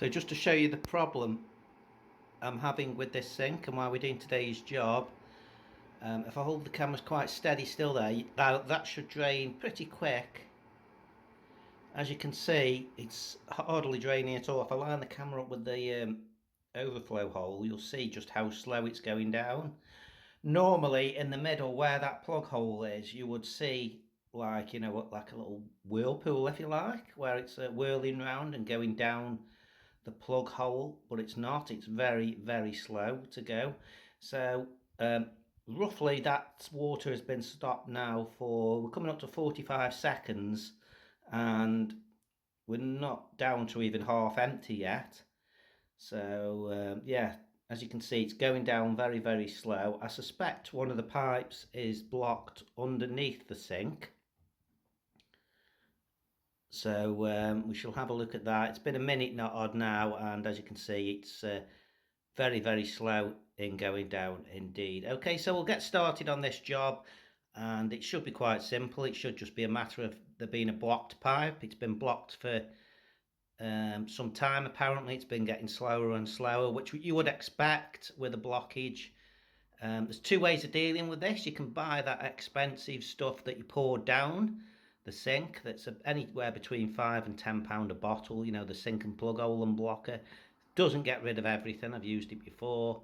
So just to show you the problem I'm having with this sink and why we're doing today's job, if I hold the camera quite steady still there, that should drain pretty quick. As you can see, it's hardly draining at all. If I line the camera up with the overflow hole, you'll see just how slow it's going down. Normally in the middle where that plug hole is, you would see like, like a little whirlpool, if you like, where it's whirling round and going down the plug hole, but it's not. It's very, very slow to go. So roughly that water has been stopped now for, we're coming up to 45 seconds and we're not down to even half empty yet. So yeah, as you can see, it's going down very, very slow. I suspect one of the pipes is blocked underneath the sink. So we shall have a look at that. It's been a minute not odd now, and as you can see, it's very, very slow in going down indeed. Okay, so we'll get started on this job, and it should be quite simple. It should just be a matter of there being a blocked pipe. It's been blocked for some time. Apparently it's been getting slower and slower, which you would expect with a blockage. There's two ways of dealing with this. You can buy that expensive stuff that you pour down the sink, that's anywhere between £5 and £10 a bottle, the sink and plug hole unblocker. Doesn't get rid of everything, I've used it before.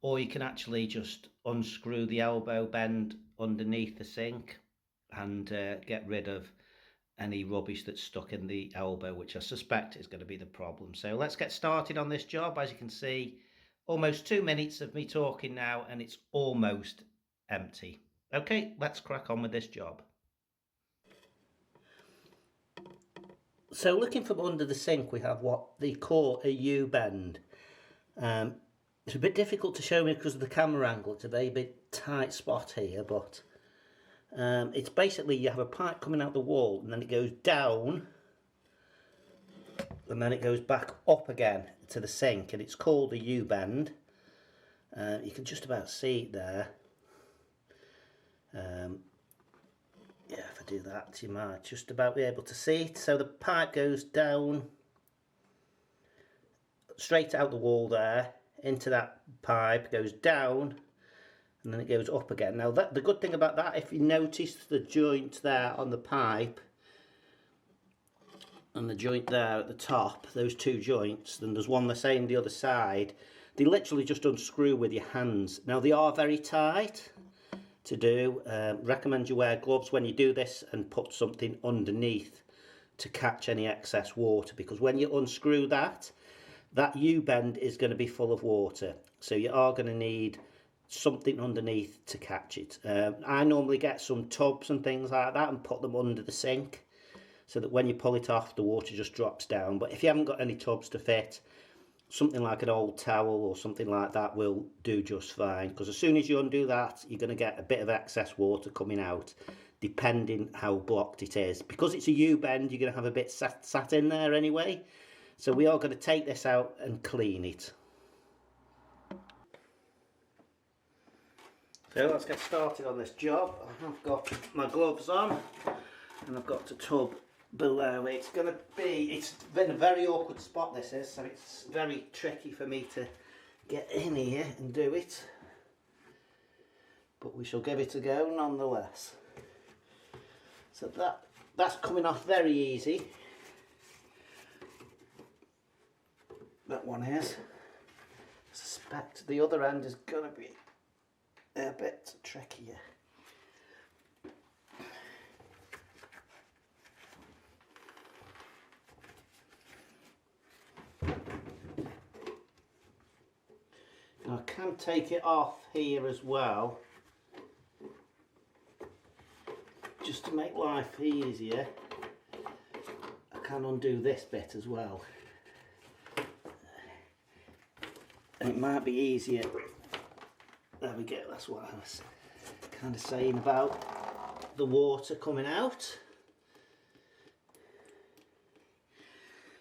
Or you can actually just unscrew the elbow bend underneath the sink and get rid of any rubbish that's stuck in the elbow, which I suspect is going to be the problem. So let's get started on this job. As you can see, almost 2 minutes of me talking now and it's almost empty. Okay, let's crack on with this job. So looking from under the sink, we have what they call a U-bend. It's a bit difficult to show me because of the camera angle. It's a very big tight spot here, but it's basically you have a pipe coming out the wall and then it goes down and then it goes back up again to the sink, and it's called a U-bend. You can just about see it there. Yeah, if I do that, you might just about be able to see it. So the pipe goes down, straight out the wall there, into that pipe, goes down, and then it goes up again. Now, the good thing about that, if you notice the joint there on the pipe, and the joint there at the top, those two joints, then there's one the same the other side, they literally just unscrew with your hands. Now, they are very tight to do. Recommend you wear gloves when you do this and put something underneath to catch any excess water, because when you unscrew that U-bend is going to be full of water, so you are going to need something underneath to catch it. I normally get some tubs and things like that and put them under the sink so that when you pull it off the water just drops down. But if you haven't got any tubs to fit, something like an old towel or something like that will do just fine, because as soon as you undo that, you're going to get a bit of excess water coming out, depending how blocked it is. Because it's a U-bend, you're going to have a bit sat in there anyway. So we are going to take this out and clean it. So let's get started on this job. I've got my gloves on and I've got the tub below. It's been a very awkward spot, this is, so it's very tricky for me to get in here and do it, but we shall give it a go nonetheless. So that's coming off very easy, that one is. I suspect the other end is going to be a bit trickier. I can take it off here as well, just to make life easier. I can undo this bit as well, and it might be easier. There we go, that's what I was kind of saying about the water coming out,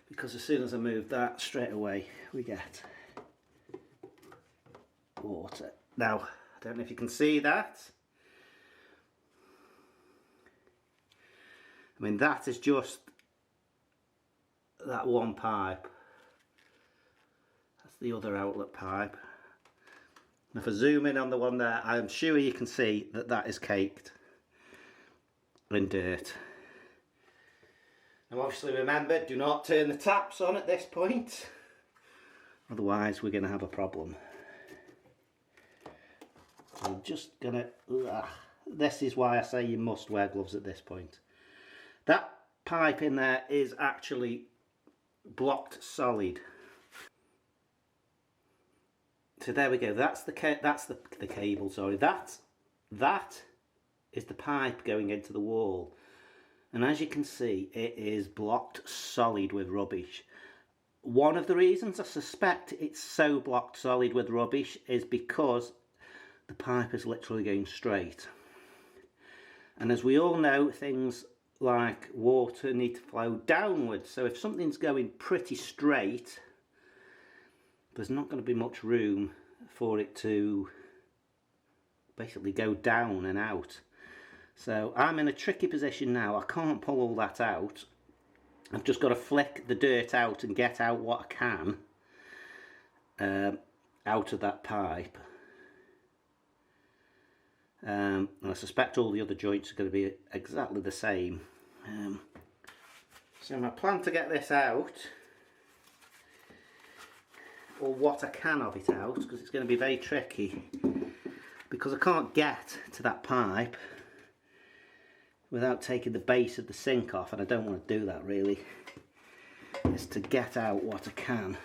because as soon as I move that, straight away we get water. Now, I don't know if you can see that. I mean, that is just that one pipe. That's the other outlet pipe. And if I zoom in on the one there, I'm sure you can see that that is caked in dirt. Now obviously remember, do not turn the taps on at this point, otherwise we're going to have a problem. I'm just going to, this is why I say you must wear gloves at this point. That pipe in there is actually blocked solid. So there we go, that's the cable, sorry. That is the pipe going into the wall. And as you can see, it is blocked solid with rubbish. One of the reasons I suspect it's so blocked solid with rubbish is because the pipe is literally going straight. And as we all know, things like water need to flow downwards. So if something's going pretty straight, there's not going to be much room for it to basically go down and out. So I'm in a tricky position now. I can't pull all that out. I've just got to flick the dirt out and get out what I can out of that pipe. And I suspect all the other joints are going to be exactly the same. So my plan to get this out, or what I can of it out, because it's going to be very tricky, because I can't get to that pipe without taking the base of the sink off, and I don't want to do that really, is to get out what I can.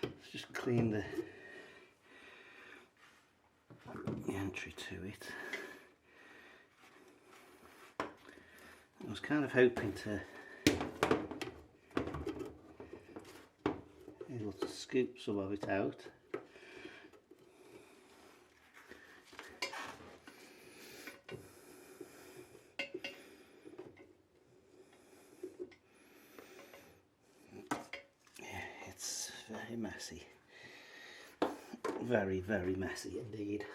Let's just clean the entry to it. I was kind of hoping to be able to scoop some of it out. Yeah, it's very messy. Very, very messy indeed.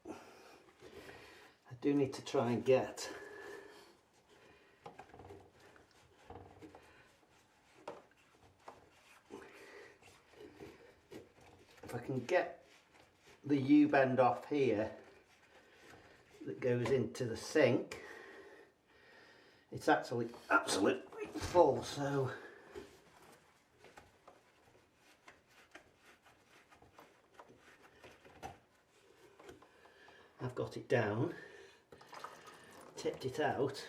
I do need to try and get if I can get the U-bend off here that goes into the sink. It's actually absolutely full, so I've got it down, tipped it out.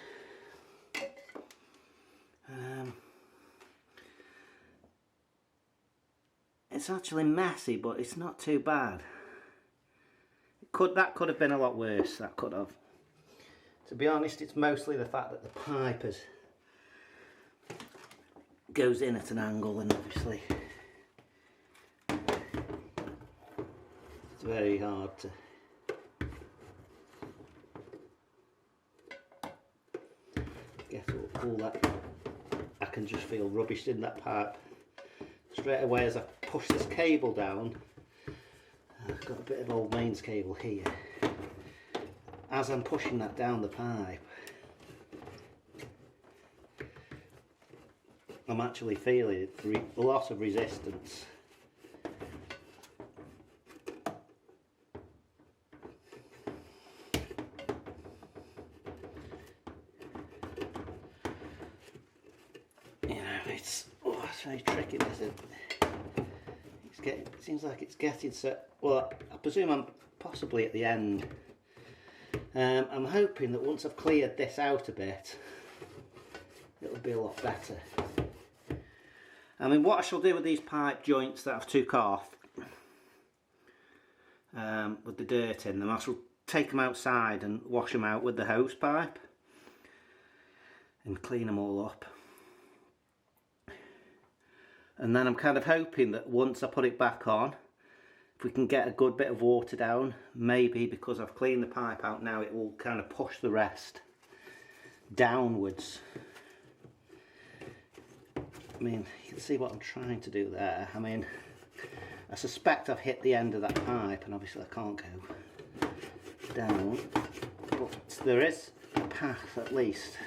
It's actually messy, but it's not too bad. That could have been a lot worse. That could have. To be honest, it's mostly the fact that the pipe goes in at an angle, and obviously it's very hard to get all that. I can just feel rubbish in that pipe straight away as I push this cable down. I've got a bit of old mains cable here. As I'm pushing that down the pipe, I'm actually feeling a lot of resistance. You know, it's very tricky, isn't it? It seems like it's getting so. Well, I presume I'm possibly at the end. I'm hoping that once I've cleared this out a bit, it'll be a lot better. I mean, what I shall do with these pipe joints that I've took off with the dirt in them, I shall take them outside and wash them out with the hose pipe and clean them all up. And then I'm kind of hoping that once I put it back on, if we can get a good bit of water down, maybe because I've cleaned the pipe out now, it will kind of push the rest downwards. I mean, you can see what I'm trying to do there. I mean, I suspect I've hit the end of that pipe, and obviously I can't go down. but there is a path at least.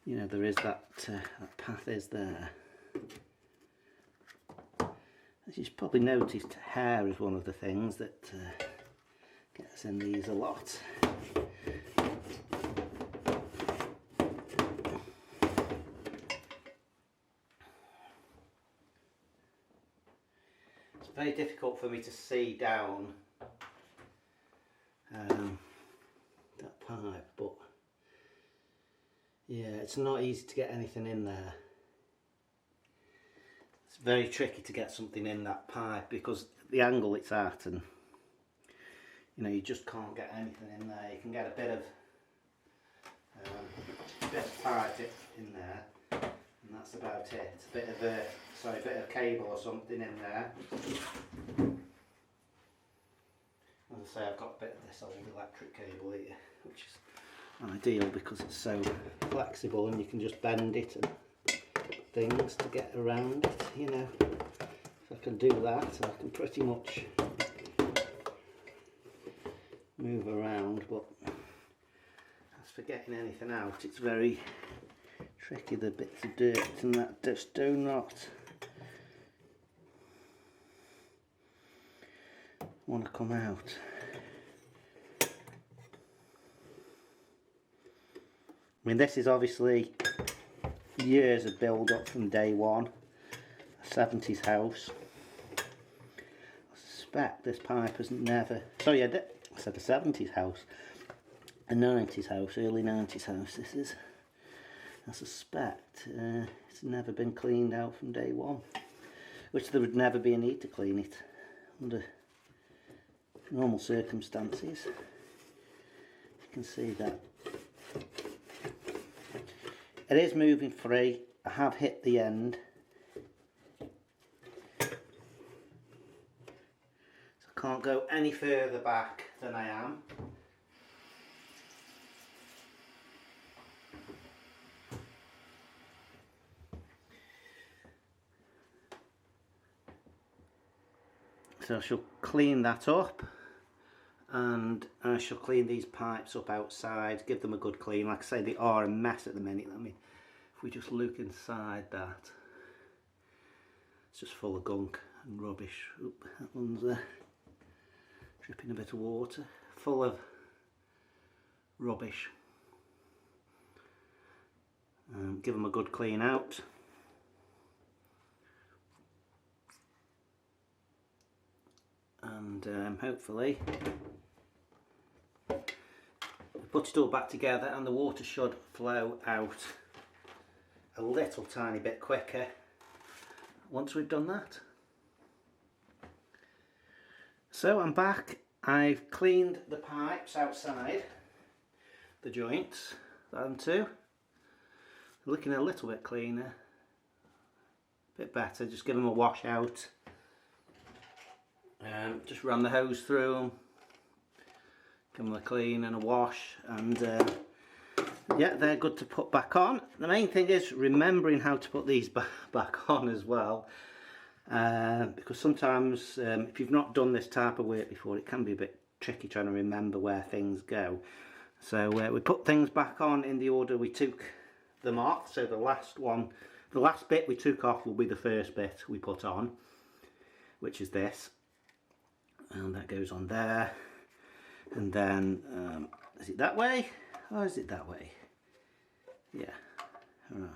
You know, there is that path is there. As you've probably noticed, hair is one of the things that gets in these a lot. It's very difficult for me to see down that pipe, but yeah, it's not easy to get anything in there. It's very tricky to get something in that pipe because the angle it's at, and you know, you just can't get anything in there. You can get a bit of pipe in there, and that's about it. A bit of a bit of cable or something in there. As I say, I've got a bit of this old electric cable here, which is ideal because it's so flexible and you can just bend it and things to get around it, you know. If I can do that, I can pretty much move around, but as for getting anything out, it's very tricky. The bits of dirt and that just do not want to come out. I mean, this is obviously years of build up from day one. A 70s house. I suspect this pipe has never, sorry, I said a 70s house, a 90s house, early 90s house this is. I suspect it's never been cleaned out from day one, which there would never be a need to clean it under normal circumstances. You can see that it is moving free. I have hit the end, so I can't go any further back than I am. So I shall clean that up, and I shall clean these pipes up outside, give them a good clean. Like I say, they are a mess at the minute. I mean, if we just look inside that, it's just full of gunk and rubbish. Oop, that one's dripping a bit of water, full of rubbish. Give them a good clean out. And hopefully put it all back together, and the water should flow out a little tiny bit quicker once we've done that. So I'm back. I've cleaned the pipes outside, the joints, them too. Looking a little bit cleaner, a bit better. Just give them a wash out. Just run the hose through them, give them a clean and a wash, and yeah, they're good to put back on. The main thing is remembering how to put these back on as well, because sometimes if you've not done this type of work before, it can be a bit tricky trying to remember where things go. So we put things back on in the order we took them off. So the last bit we took off will be the first bit we put on, which is this. And that goes on there, and then is it that way or is it that way? Yeah, right.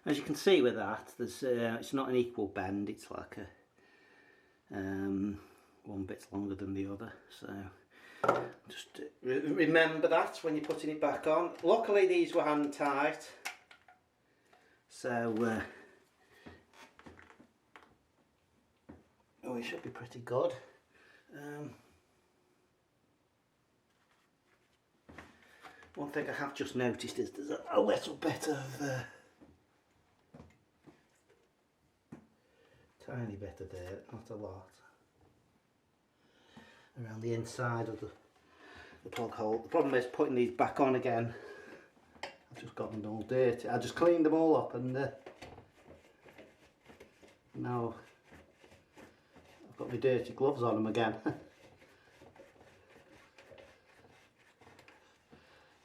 As you can see with that, there's it's not an equal bend. It's like a one bit's longer than the other. So just remember that when you're putting it back on. Luckily these were hand tight, so oh, it should be pretty good. One thing I have just noticed is there's a little bit of tiny bit of dirt, not a lot, around the inside of the plug hole. The problem is putting these back on again. I've just got them all dirty. I just cleaned them all up, and now I've got my dirty gloves on them again.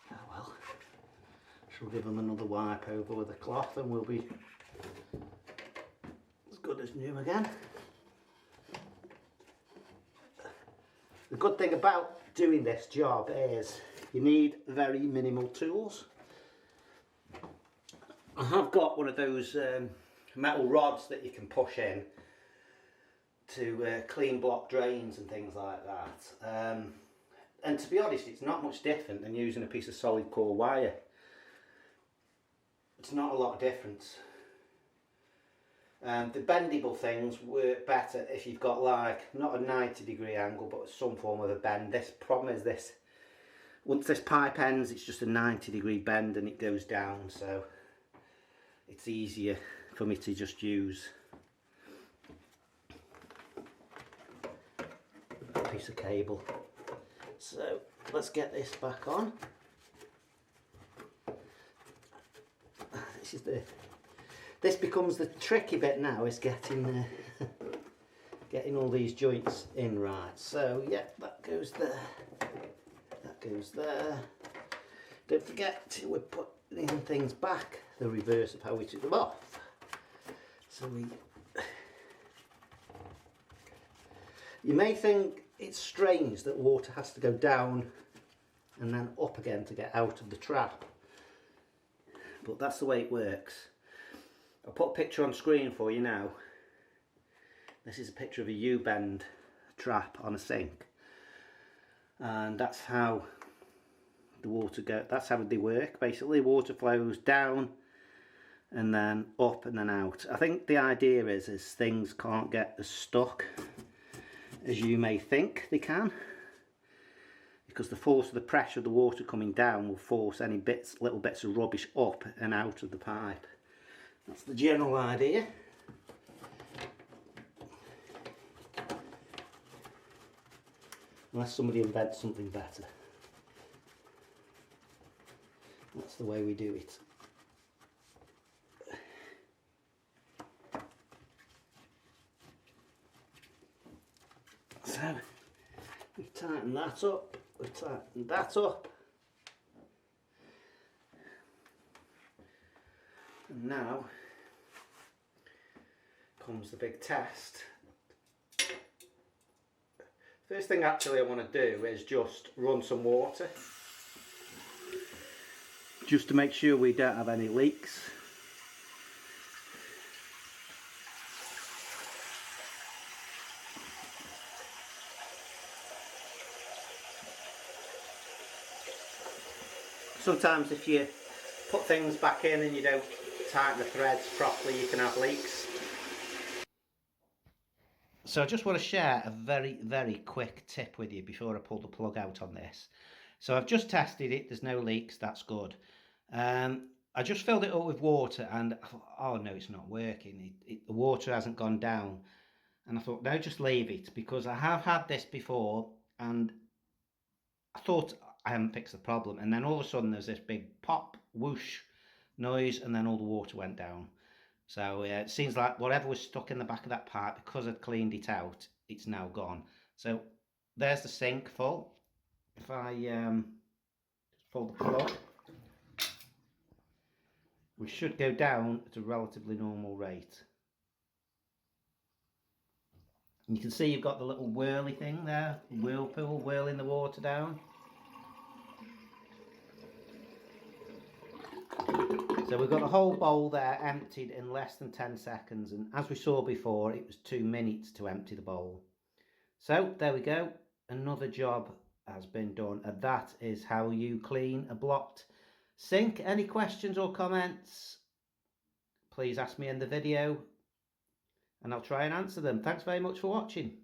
Oh well, shall give them another wipe over with a cloth and we'll be as good as new again. The good thing about doing this job is you need very minimal tools. I have got one of those metal rods that you can push in to clean block drains and things like that. And to be honest, it's not much different than using a piece of solid core wire. It's not a lot of difference. The bendable things work better if you've got like not a 90-degree angle but some form of a bend. This problem is this, once this pipe ends it's just a 90-degree bend and it goes down, so it's easier for me to just use a piece of cable. So let's get this back on. This becomes the tricky bit now, is getting getting all these joints in right. So yeah, that goes there, that goes there. Don't forget we're putting things back the reverse of how we took them off. So you may think it's strange that water has to go down and then up again to get out of the trap, but that's the way it works. I'll put a picture on screen for you now. This is a picture of a U-bend trap on a sink, and that's how the water go. That's how they work. Basically, water flows down and then up and then out. I think the idea is things can't get as stuck as you may think they can, because the force of the pressure of the water coming down will force any little bits of rubbish up and out of the pipe. That's the general idea. Unless somebody invents something better. That's the way we do it. So, we've tightened that up, we've tightened that up. And now comes the big test. First thing actually I want to do is just run some water, just to make sure we don't have any leaks. Sometimes if you put things back in and you don't tighten the threads properly, you can have leaks. So I just want to share a very quick tip with you before I pull the plug out on this. So I've just tested it, there's no leaks, that's good. I just filled it up with water and oh no, it's not working. The water hasn't gone down, and I thought no, just leave it, because I have had this before and I thought I hadn't fixed the problem, and then all of a sudden there's this big pop, whoosh noise, and then all the water went down. So it seems like whatever was stuck in the back of that pipe, because I'd cleaned it out, it's now gone. So there's the sink full. If I just pull the plug, we should go down at a relatively normal rate. And you can see you've got the little whirly thing there, whirlpool, whirling the water down. So we've got the whole bowl there emptied in less than 10 seconds, and as we saw before, it was 2 minutes to empty the bowl. So there we go, another job has been done, and that is how you clean a blocked sink. Any questions or comments, please ask me in the video and I'll try and answer them. Thanks very much for watching.